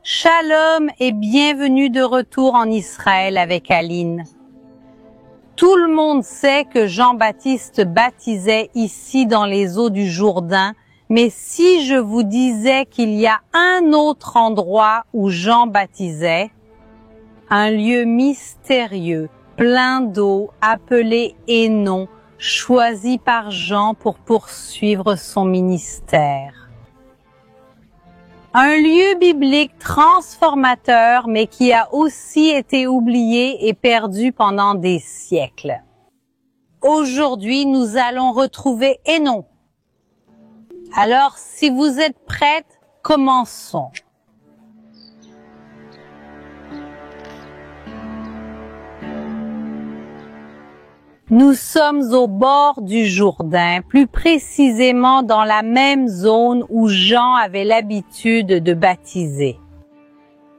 Shalom et bienvenue de retour en Israël avec Aline. Tout le monde sait que Jean-Baptiste baptisait ici dans les eaux du Jourdain, mais si je vous disais qu'il y a un autre endroit où Jean baptisait, un lieu mystérieux, plein d'eau, appelé Hénon, choisi par Jean pour poursuivre son ministère. Un lieu biblique transformateur, mais qui a aussi été oublié et perdu pendant des siècles. Aujourd'hui, nous allons retrouver Hénon. Alors, si vous êtes prêtes, commençons. Nous sommes au bord du Jourdain, plus précisément dans la même zone où Jean avait l'habitude de baptiser.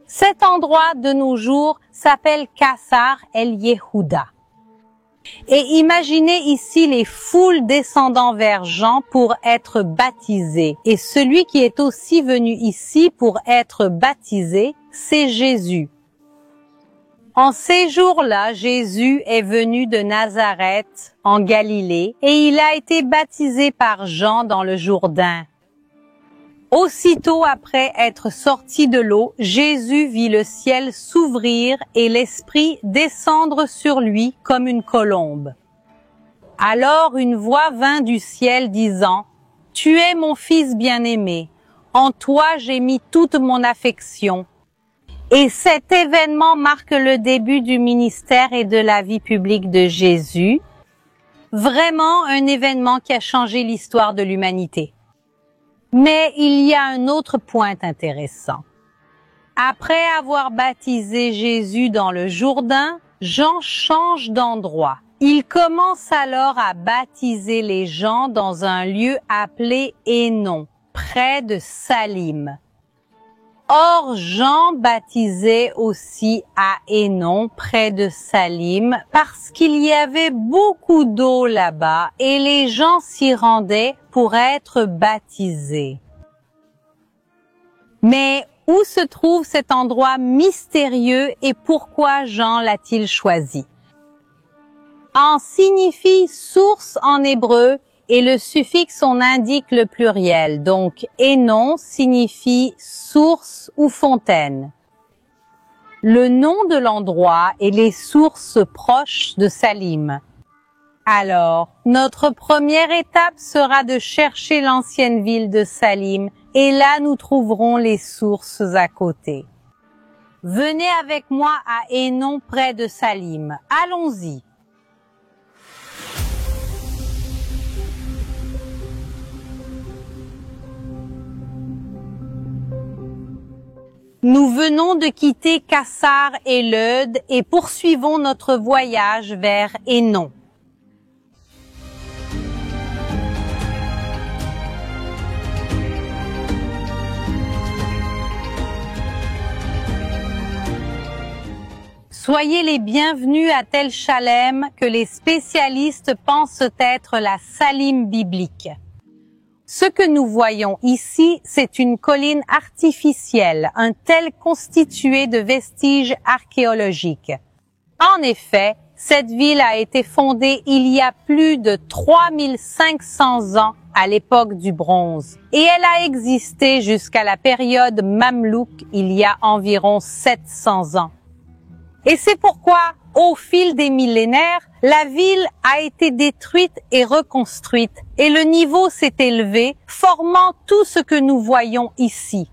Cet endroit de nos jours s'appelle Kassar el-Yehuda. Et imaginez ici les foules descendant vers Jean pour être baptisés. Et celui qui est aussi venu ici pour être baptisé, c'est Jésus. En ces jours-là, Jésus est venu de Nazareth, en Galilée, et il a été baptisé par Jean dans le Jourdain. Aussitôt après être sorti de l'eau, Jésus vit le ciel s'ouvrir et l'Esprit descendre sur lui comme une colombe. Alors une voix vint du ciel disant, « Tu es mon Fils bien-aimé, en toi j'ai mis toute mon affection. » Et cet événement marque le début du ministère et de la vie publique de Jésus. Vraiment un événement qui a changé l'histoire de l'humanité. Mais il y a un autre point intéressant. Après avoir baptisé Jésus dans le Jourdain, Jean change d'endroit. Il commence alors à baptiser les gens dans un lieu appelé Hénon, près de Salim. Or, Jean baptisait aussi à Hénon, près de Salim, parce qu'il y avait beaucoup d'eau là-bas et les gens s'y rendaient pour être baptisés. Mais où se trouve cet endroit mystérieux et pourquoi Jean l'a-t-il choisi? En signifie source en hébreu, et le suffixe on indique le pluriel, donc Hénon signifie source ou fontaine. Le nom de l'endroit et les sources proches de Salim. Alors, notre première étape sera de chercher l'ancienne ville de Salim, et là nous trouverons les sources à côté. Venez avec moi à Hénon près de Salim. Allons-y. Nous venons de quitter Kassar et Leude et poursuivons notre voyage vers Hénon. Soyez les bienvenus à Tel Shalem que les spécialistes pensent être la Salim biblique. Ce que nous voyons ici, c'est une colline artificielle, un tel constitué de vestiges archéologiques. En effet, cette ville a été fondée il y a plus de 3500 ans à l'époque du bronze, et elle a existé jusqu'à la période mamelouk il y a environ 700 ans. Et c'est pourquoi, au fil des millénaires, la ville a été détruite et reconstruite et le niveau s'est élevé, formant tout ce que nous voyons ici.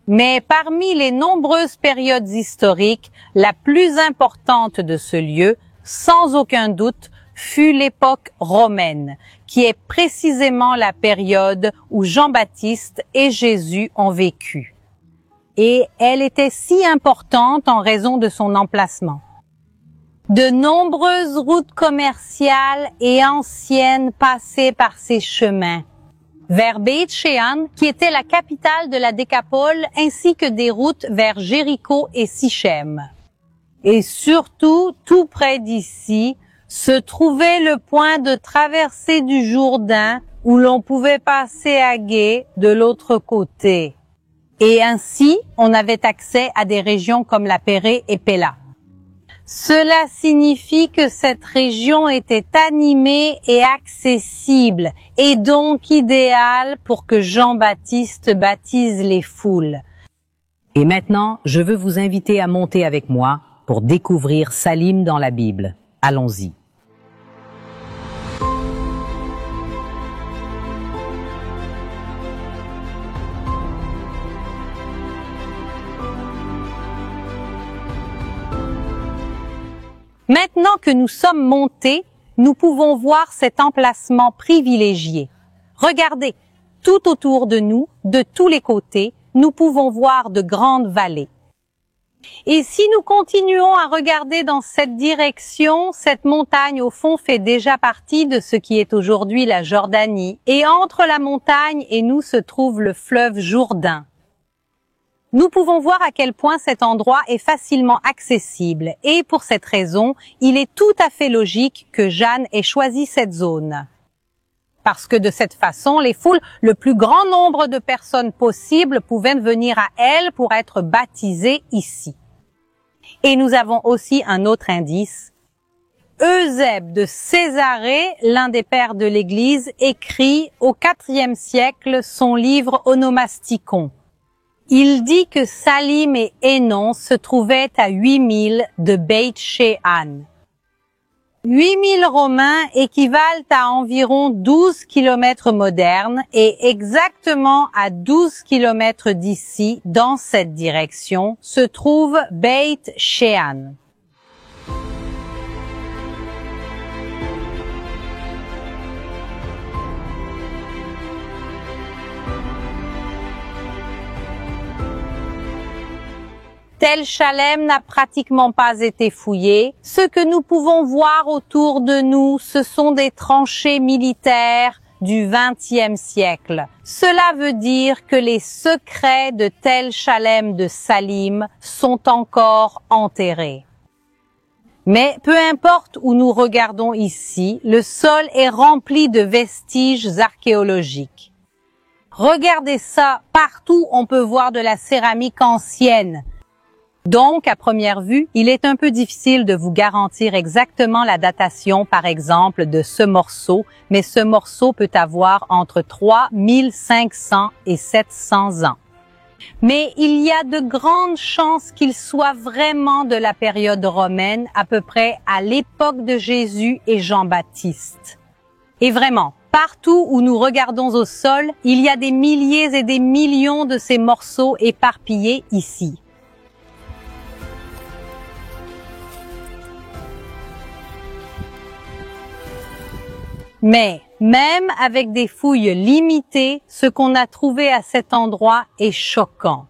Mais parmi les nombreuses périodes historiques, la plus importante de ce lieu, sans aucun doute, fut l'époque romaine, qui est précisément la période où Jean-Baptiste et Jésus ont vécu. Et elle était si importante en raison de son emplacement. De nombreuses routes commerciales et anciennes passaient par ces chemins, vers Beit Shean, qui était la capitale de la Décapole, ainsi que des routes vers Jéricho et Sichem. Et surtout, tout près d'ici, se trouvait le point de traversée du Jourdain, où l'on pouvait passer à gué de l'autre côté. Et ainsi, on avait accès à des régions comme la Pérée et Pella. Cela signifie que cette région était animée et accessible, et donc idéale pour que Jean-Baptiste baptise les foules. Et maintenant, je veux vous inviter à monter avec moi pour découvrir Salim dans la Bible. Allons-y. Maintenant que nous sommes montés, nous pouvons voir cet emplacement privilégié. Regardez, tout autour de nous, de tous les côtés, nous pouvons voir de grandes vallées. Et si nous continuons à regarder dans cette direction, cette montagne au fond fait déjà partie de ce qui est aujourd'hui la Jordanie. Et entre la montagne et nous se trouve le fleuve Jourdain. Nous pouvons voir à quel point cet endroit est facilement accessible et pour cette raison, il est tout à fait logique que Jeanne ait choisi cette zone. Parce que de cette façon, les foules, le plus grand nombre de personnes possibles pouvaient venir à elle pour être baptisées ici. Et nous avons aussi un autre indice. Eusèbe de Césarée, l'un des pères de l'Église, écrit au IVe siècle son livre Onomasticon. Il dit que Salim et Hénon se trouvaient à 8000 de Beit She'an. 8000 Romains équivalent à environ 12 kilomètres modernes et exactement à 12 kilomètres d'ici, dans cette direction, se trouve Beit She'an. Tel Chalem n'a pratiquement pas été fouillé. Ce que nous pouvons voir autour de nous, ce sont des tranchées militaires du XXe siècle. Cela veut dire que les secrets de Tel Chalem de Salim sont encore enterrés. Mais peu importe où nous regardons ici, le sol est rempli de vestiges archéologiques. Regardez ça, partout on peut voir de la céramique ancienne. Donc, à première vue, il est un peu difficile de vous garantir exactement la datation, par exemple, de ce morceau, mais ce morceau peut avoir entre 3500 et 700 ans. Mais il y a de grandes chances qu'il soit vraiment de la période romaine, à peu près à l'époque de Jésus et Jean-Baptiste. Et vraiment, partout où nous regardons au sol, il y a des milliers et des millions de ces morceaux éparpillés ici. Mais, même avec des fouilles limitées, ce qu'on a trouvé à cet endroit est choquant.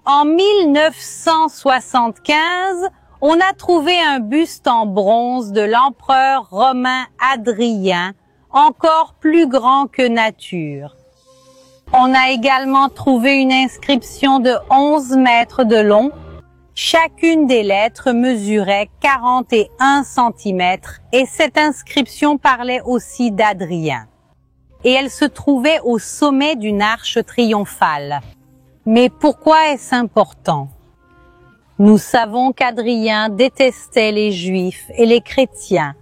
En 1975, on a trouvé un buste en bronze de l'empereur romain Hadrien, encore plus grand que nature. On a également trouvé une inscription de 11 mètres de long. Chacune des lettres mesurait 41 cm et cette inscription parlait aussi d'Hadrien. Et elle se trouvait au sommet d'une arche triomphale. Mais pourquoi est-ce important? Nous savons qu'Hadrien détestait les Juifs et les chrétiens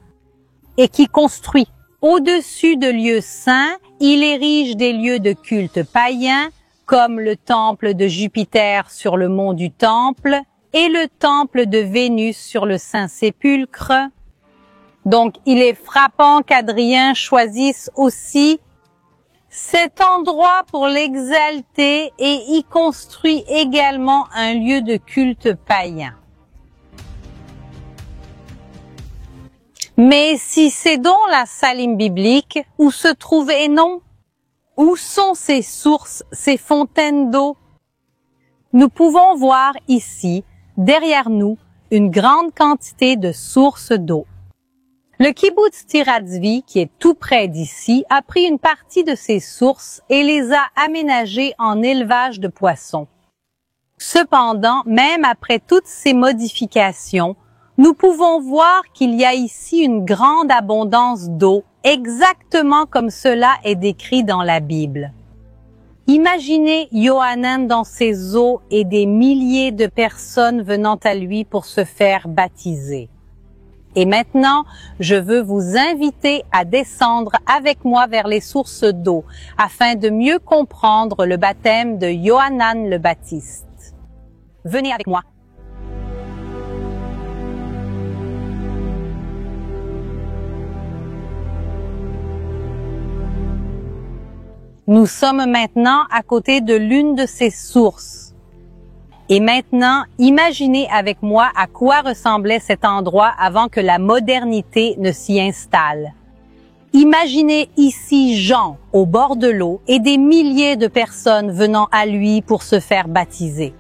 et qui construit. Au-dessus de lieux saints, il érige des lieux de culte païens comme le temple de Jupiter sur le mont du Temple et le temple de Vénus sur le Saint-Sépulcre. Donc, il est frappant qu'Hadrien choisisse aussi cet endroit pour l'exalter et y construit également un lieu de culte païen. Mais si c'est donc la Salim biblique, où se trouve Hénon? Où sont ses sources, ses fontaines d'eau? Nous pouvons voir ici, derrière nous, une grande quantité de sources d'eau. Le kibboutz Tiratzvi, qui est tout près d'ici, a pris une partie de ces sources et les a aménagées en élevage de poissons. Cependant, même après toutes ces modifications, nous pouvons voir qu'il y a ici une grande abondance d'eau, exactement comme cela est décrit dans la Bible. Imaginez Yohanan dans ses eaux et des milliers de personnes venant à lui pour se faire baptiser. Et maintenant, je veux vous inviter à descendre avec moi vers les sources d'eau afin de mieux comprendre le baptême de Yohanan le Baptiste. Venez avec moi. Nous sommes maintenant à côté de l'une de ces sources. Et maintenant, imaginez avec moi à quoi ressemblait cet endroit avant que la modernité ne s'y installe. Imaginez ici Jean au bord de l'eau et des milliers de personnes venant à lui pour se faire baptiser.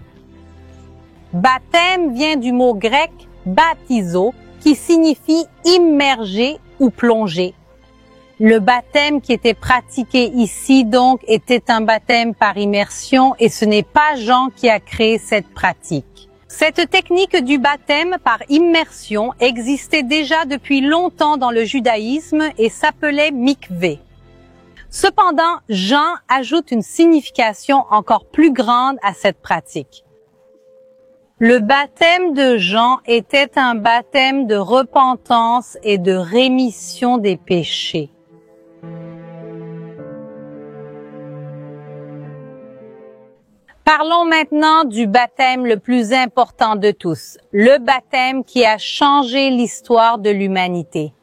Baptême vient du mot grec baptizo qui signifie immerger ou plonger. Le baptême qui était pratiqué ici, donc, était un baptême par immersion et ce n'est pas Jean qui a créé cette pratique. Cette technique du baptême par immersion existait déjà depuis longtemps dans le judaïsme et s'appelait mikvé. Cependant, Jean ajoute une signification encore plus grande à cette pratique. Le baptême de Jean était un baptême de repentance et de rémission des péchés. Parlons maintenant du baptême le plus important de tous, le baptême qui a changé l'histoire de l'humanité.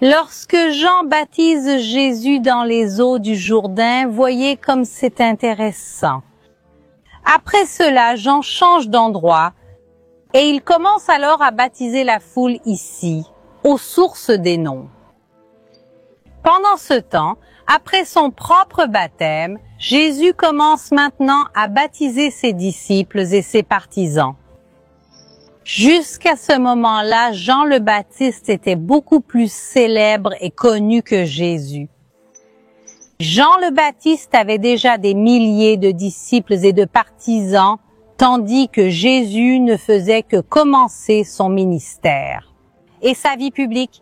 Lorsque Jean baptise Jésus dans les eaux du Jourdain, voyez comme c'est intéressant. Après cela, Jean change d'endroit et il commence alors à baptiser la foule ici, aux sources d'Hénon. Pendant ce temps, après son propre baptême, Jésus commence maintenant à baptiser ses disciples et ses partisans. Jusqu'à ce moment-là, Jean le Baptiste était beaucoup plus célèbre et connu que Jésus. Jean le Baptiste avait déjà des milliers de disciples et de partisans, tandis que Jésus ne faisait que commencer son ministère et sa vie publique.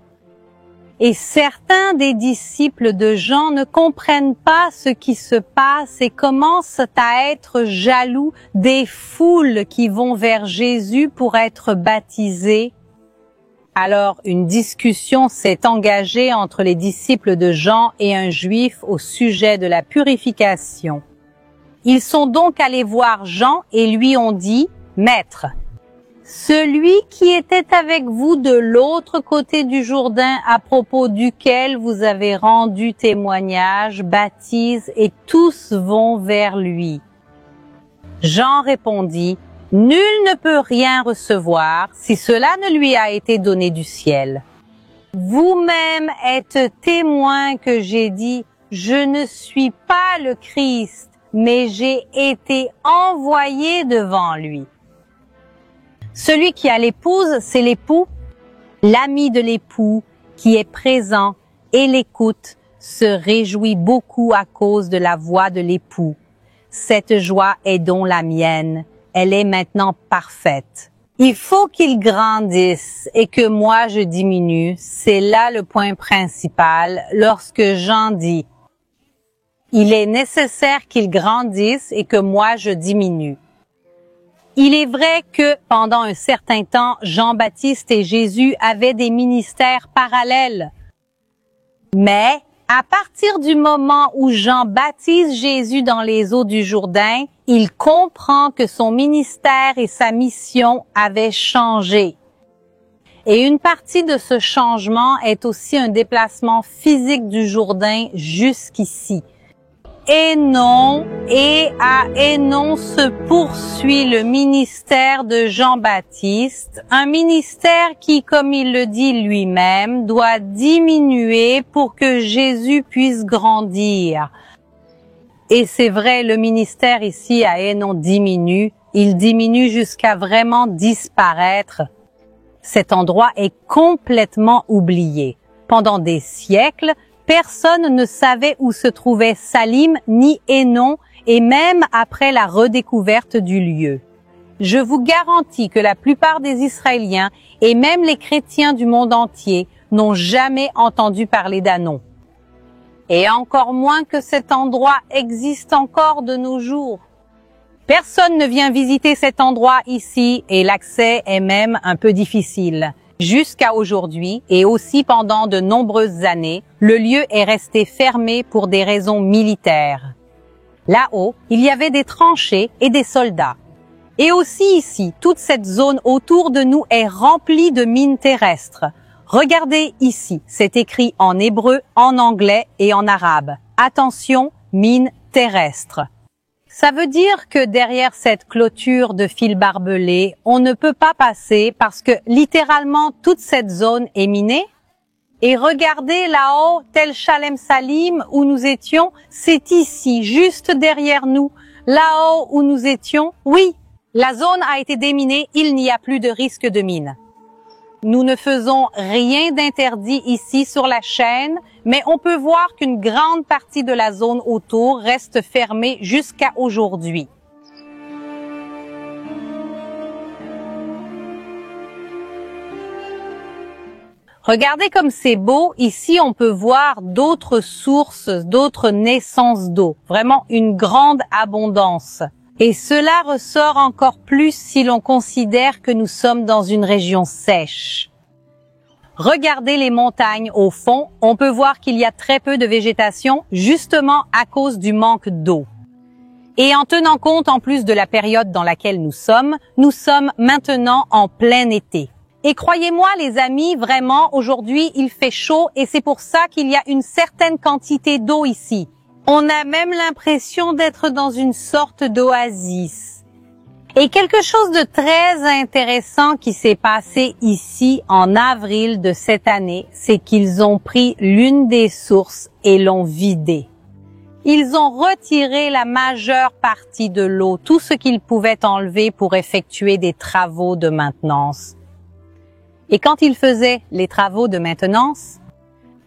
Et certains des disciples de Jean ne comprennent pas ce qui se passe et commencent à être jaloux des foules qui vont vers Jésus pour être baptisés. Alors, une discussion s'est engagée entre les disciples de Jean et un juif au sujet de la purification. Ils sont donc allés voir Jean et lui ont dit, « Maître, celui qui était avec vous de l'autre côté du Jourdain à propos duquel vous avez rendu témoignage, baptise et tous vont vers lui. » Jean répondit, « Nul ne peut rien recevoir si cela ne lui a été donné du ciel. Vous-même êtes témoin que j'ai dit, je ne suis pas le Christ, mais j'ai été envoyé devant lui. » Celui qui a l'épouse, c'est l'époux. L'ami de l'époux qui est présent et l'écoute se réjouit beaucoup à cause de la voix de l'époux. Cette joie est donc la mienne. Elle est maintenant parfaite. Il faut qu'il grandisse et que moi je diminue. C'est là le point principal lorsque Jean dit « Il est nécessaire qu'il grandisse et que moi je diminue ». Il est vrai que pendant un certain temps, Jean-Baptiste et Jésus avaient des ministères parallèles. Mais à partir du moment où Jean baptise Jésus dans les eaux du Jourdain, il comprend que son ministère et sa mission avaient changé. Et une partie de ce changement est aussi un déplacement physique du Jourdain jusqu'ici. Hénon, et à Hénon se poursuit le ministère de Jean-Baptiste, un ministère qui, comme il le dit lui-même, doit diminuer pour que Jésus puisse grandir. Et c'est vrai, le ministère ici à Hénon diminue, il diminue jusqu'à vraiment disparaître. Cet endroit est complètement oublié. Pendant des siècles, personne ne savait où se trouvait Salim ni Hénon, et même après la redécouverte du lieu. Je vous garantis que la plupart des Israéliens et même les chrétiens du monde entier n'ont jamais entendu parler d'Anon. et encore moins que cet endroit existe encore de nos jours. Personne ne vient visiter cet endroit ici et l'accès est même un peu difficile. Jusqu'à aujourd'hui et aussi pendant de nombreuses années, le lieu est resté fermé pour des raisons militaires. Là-haut, il y avait des tranchées et des soldats. Et aussi ici, toute cette zone autour de nous est remplie de mines terrestres. Regardez ici, c'est écrit en hébreu, en anglais et en arabe. Attention, mines terrestres. Ça veut dire que derrière cette clôture de fil barbelé, on ne peut pas passer parce que littéralement toute cette zone est minée. Et regardez là-haut, tel Shalem Salim où nous étions, c'est ici, juste derrière nous. Là-haut où nous étions, oui, la zone a été déminée, il n'y a plus de risque de mine. Nous ne faisons rien d'interdit ici sur la chaîne, mais on peut voir qu'une grande partie de la zone autour reste fermée jusqu'à aujourd'hui. Regardez comme c'est beau, ici on peut voir d'autres sources, d'autres naissances d'eau, vraiment une grande abondance. Et cela ressort encore plus si l'on considère que nous sommes dans une région sèche. Regardez les montagnes au fond, on peut voir qu'il y a très peu de végétation, justement à cause du manque d'eau. Et en tenant compte en plus de la période dans laquelle nous sommes maintenant en plein été. Et croyez-moi les amis, vraiment aujourd'hui il fait chaud et c'est pour ça qu'il y a une certaine quantité d'eau ici. On a même l'impression d'être dans une sorte d'oasis. Et quelque chose de très intéressant qui s'est passé ici en avril de cette année, c'est qu'ils ont pris l'une des sources et l'ont vidée. Ils ont retiré la majeure partie de l'eau, tout ce qu'ils pouvaient enlever pour effectuer des travaux de maintenance. Et quand ils faisaient les travaux de maintenance,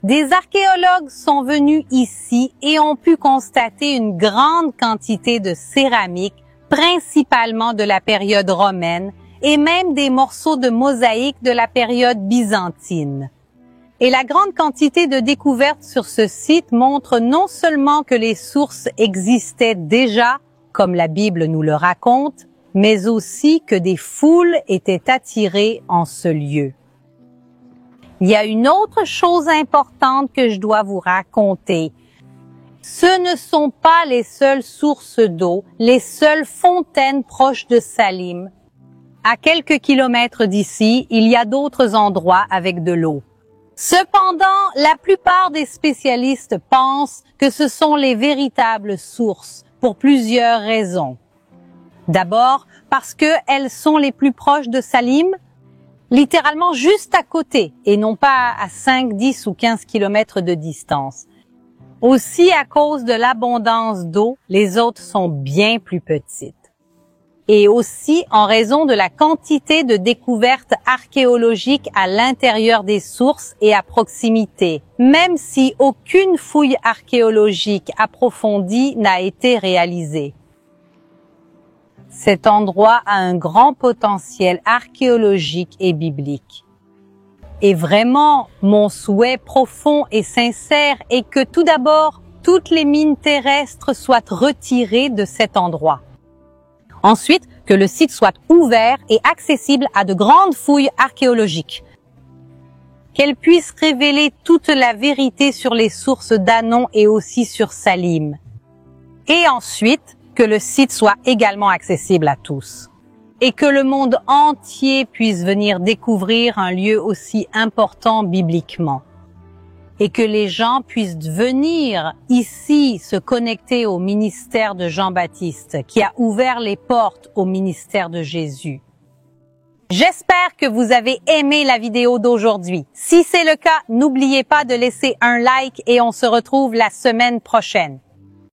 des archéologues sont venus ici et ont pu constater une grande quantité de céramique, principalement de la période romaine, et même des morceaux de mosaïque de la période byzantine. Et la grande quantité de découvertes sur ce site montre non seulement que les sources existaient déjà, comme la Bible nous le raconte, mais aussi que des foules étaient attirées en ce lieu. Il y a une autre chose importante que je dois vous raconter. Ce ne sont pas les seules sources d'eau, les seules fontaines proches de Salim. À quelques kilomètres d'ici, il y a d'autres endroits avec de l'eau. Cependant, la plupart des spécialistes pensent que ce sont les véritables sources, pour plusieurs raisons. D'abord, parce qu'elles sont les plus proches de Salim, littéralement juste à côté et non pas à 5, 10 ou 15 kilomètres de distance. Aussi à cause de l'abondance d'eau, les autres sont bien plus petites. Et aussi en raison de la quantité de découvertes archéologiques à l'intérieur des sources et à proximité, même si aucune fouille archéologique approfondie n'a été réalisée. Cet endroit a un grand potentiel archéologique et biblique. Et vraiment, mon souhait profond et sincère est que tout d'abord, toutes les mines terrestres soient retirées de cet endroit. Ensuite, que le site soit ouvert et accessible à de grandes fouilles archéologiques. Qu'elles puissent révéler toute la vérité sur les sources d'Anon et aussi sur Salim. Et ensuite, que le site soit également accessible à tous. Et que le monde entier puisse venir découvrir un lieu aussi important bibliquement. Et que les gens puissent venir ici se connecter au ministère de Jean-Baptiste, qui a ouvert les portes au ministère de Jésus. J'espère que vous avez aimé la vidéo d'aujourd'hui. Si c'est le cas, n'oubliez pas de laisser un like et on se retrouve la semaine prochaine.